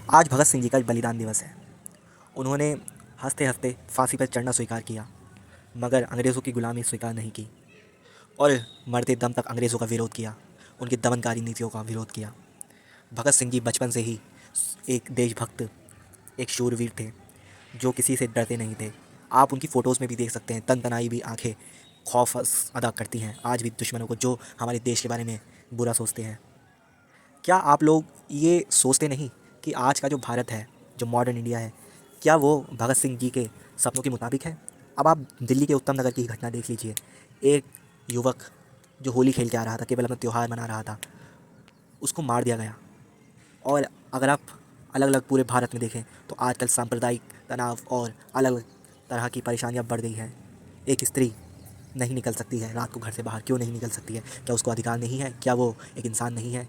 आज भगत सिंह जी का बलिदान दिवस है। उन्होंने हंसते हंसते फांसी पर चढ़ना स्वीकार किया, मगर अंग्रेज़ों की गुलामी स्वीकार नहीं की और मरते दम तक अंग्रेज़ों का विरोध किया, उनकी दमनकारी नीतियों का विरोध किया। भगत सिंह जी बचपन से ही एक देशभक्त, एक शूरवीर थे जो किसी से डरते नहीं थे। आप उनकी फ़ोटोज़ में भी देख सकते हैं, तन-तनाई भी आँखें खौफ़ अदा करती हैं आज भी दुश्मनों को जो हमारे देश के बारे में बुरा सोचते हैं। क्या आप लोग ये सोचते नहीं कि आज का जो भारत है, जो मॉडर्न इंडिया है, क्या वो भगत सिंह जी के सपनों के मुताबिक है? अब आप दिल्ली के उत्तम नगर की घटना देख लीजिए। एक युवक जो होली खेल के आ रहा था, केवल अपना त्योहार मना रहा था, उसको मार दिया गया। और अगर आप अलग अलग पूरे भारत में देखें तो आजकल सांप्रदायिक तनाव और अलग अलग तरह की परेशानियां बढ़ गई हैं। एक स्त्री नहीं निकल सकती है रात को घर से बाहर, क्यों नहीं निकल सकती है? क्या उसको अधिकार नहीं है? क्या वो एक इंसान नहीं है?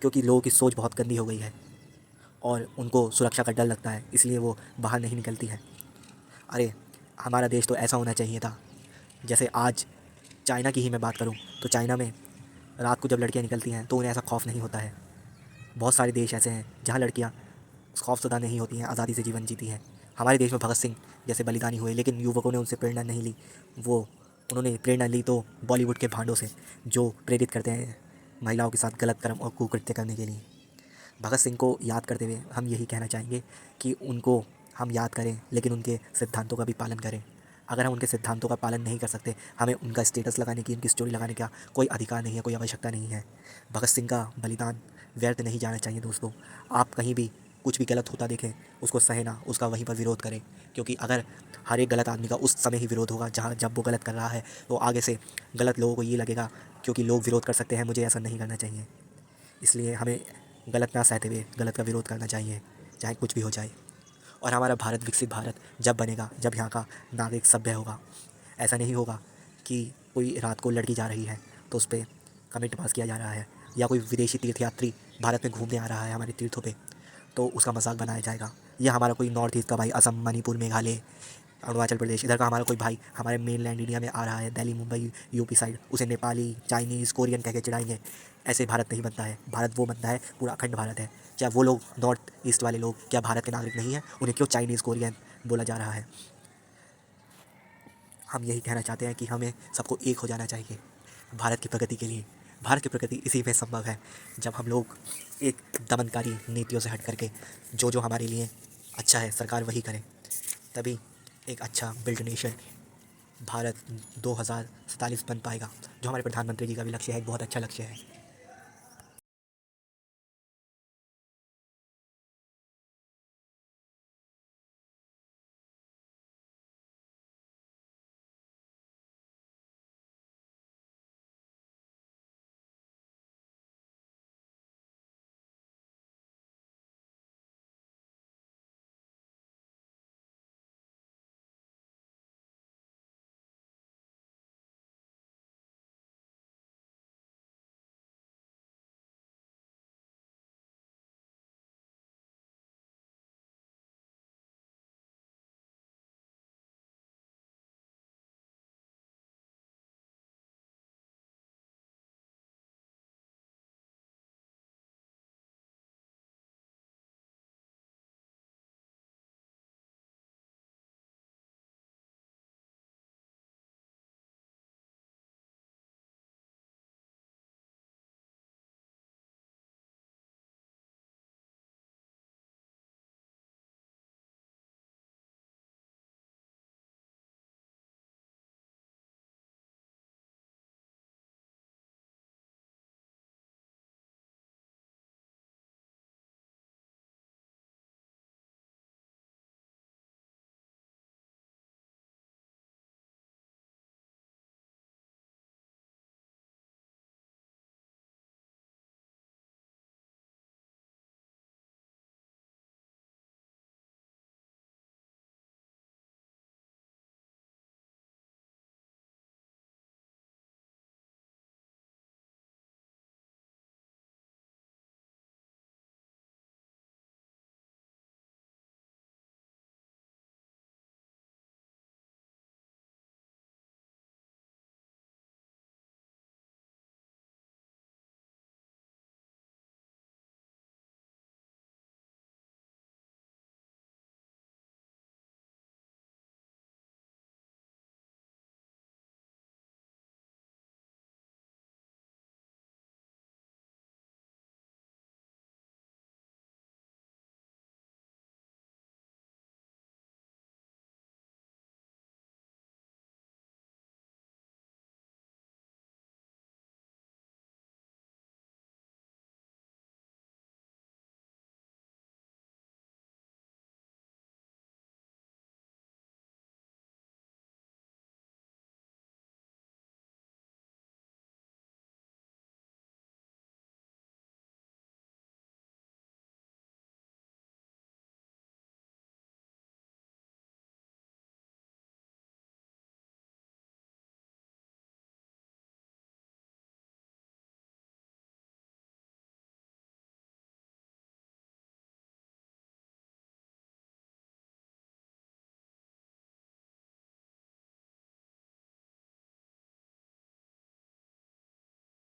क्योंकि लोगों की सोच बहुत गंदी हो गई है और उनको सुरक्षा का डर लगता है, इसलिए वो बाहर नहीं निकलती है। अरे, हमारा देश तो ऐसा होना चाहिए था। जैसे आज चाइना की ही मैं बात करूं तो चाइना में रात को जब लड़कियां निकलती हैं तो उन्हें ऐसा खौफ नहीं होता है। बहुत सारे देश ऐसे हैं जहां लड़कियां खौफज़दा नहीं होती हैं, आज़ादी से जीवन जीती हैं। हमारे देश में भगत सिंह जैसे बलिदानी हुए, लेकिन युवकों ने उनसे प्रेरणा नहीं ली। वो उन्होंने प्रेरणा ली तो बॉलीवुड के भांडों से, जो प्रेरित करते हैं महिलाओं के साथ गलत कर्म और कुकृत्य करने के लिए। भगत सिंह को याद करते हुए हम यही कहना चाहेंगे कि उनको हम याद करें, लेकिन उनके सिद्धांतों का भी पालन करें। अगर हम उनके सिद्धांतों का पालन नहीं कर सकते, हमें उनका स्टेटस लगाने की, उनकी स्टोरी लगाने का कोई अधिकार नहीं है, कोई आवश्यकता नहीं है। भगत सिंह का बलिदान व्यर्थ नहीं जाना चाहिए दोस्तों। आप कहीं भी कुछ भी गलत होता देखें, उसको सहे ना, उसका वहीं पर विरोध करें। क्योंकि अगर हर एक गलत आदमी का उस समय ही विरोध होगा जहाँ जब वो गलत कर रहा है, तो आगे से गलत लोगों को ये लगेगा क्योंकि लोग विरोध कर सकते हैं, मुझे ऐसा नहीं करना चाहिए। इसलिए हमें गलत ना सहते हुए गलत का विरोध करना चाहिए, चाहे कुछ भी हो जाए। और हमारा भारत विकसित भारत जब बनेगा जब यहाँ का नागरिक सभ्य होगा। ऐसा नहीं होगा कि कोई रात को लड़की जा रही है तो उस पर कमेंट पास किया जा रहा है, या कोई विदेशी तीर्थयात्री भारत में घूमने आ रहा है हमारे तीर्थों पे तो उसका मजाक बनाया जाएगा। या हमारा कोई नॉर्थ ईस्ट का भाई, असम, मणिपुर, मेघालय, अरुणाचल प्रदेश, इधर का हमारा कोई भाई हमारे मेनलैंड इंडिया में आ रहा है, दिल्ली, मुंबई, यूपी साइड, उसे नेपाली, चाइनीज़, कोरियन कह के चिढ़ाएंगे। ऐसे भारत नहीं बनता है। भारत वो बनता है, पूरा अखंड भारत है। क्या वो लोग नॉर्थ ईस्ट वाले लोग क्या भारत के नागरिक नहीं हैं? उन्हें क्यों चाइनीज़, कोरियन बोला जा रहा है? हम यही कहना चाहते हैं कि हमें सबको एक हो जाना चाहिए भारत की प्रगति के लिए। भारत की प्रगति इसी में संभव है जब हम लोग एक दमनकारी नीतियों से हट करके जो जो हमारे लिए अच्छा है सरकार वही करे। तभी एक अच्छा बिल्ड नेशन भारत 2047 बन पाएगा, जो हमारे प्रधानमंत्री जी का भी लक्ष्य है, एक बहुत अच्छा लक्ष्य है।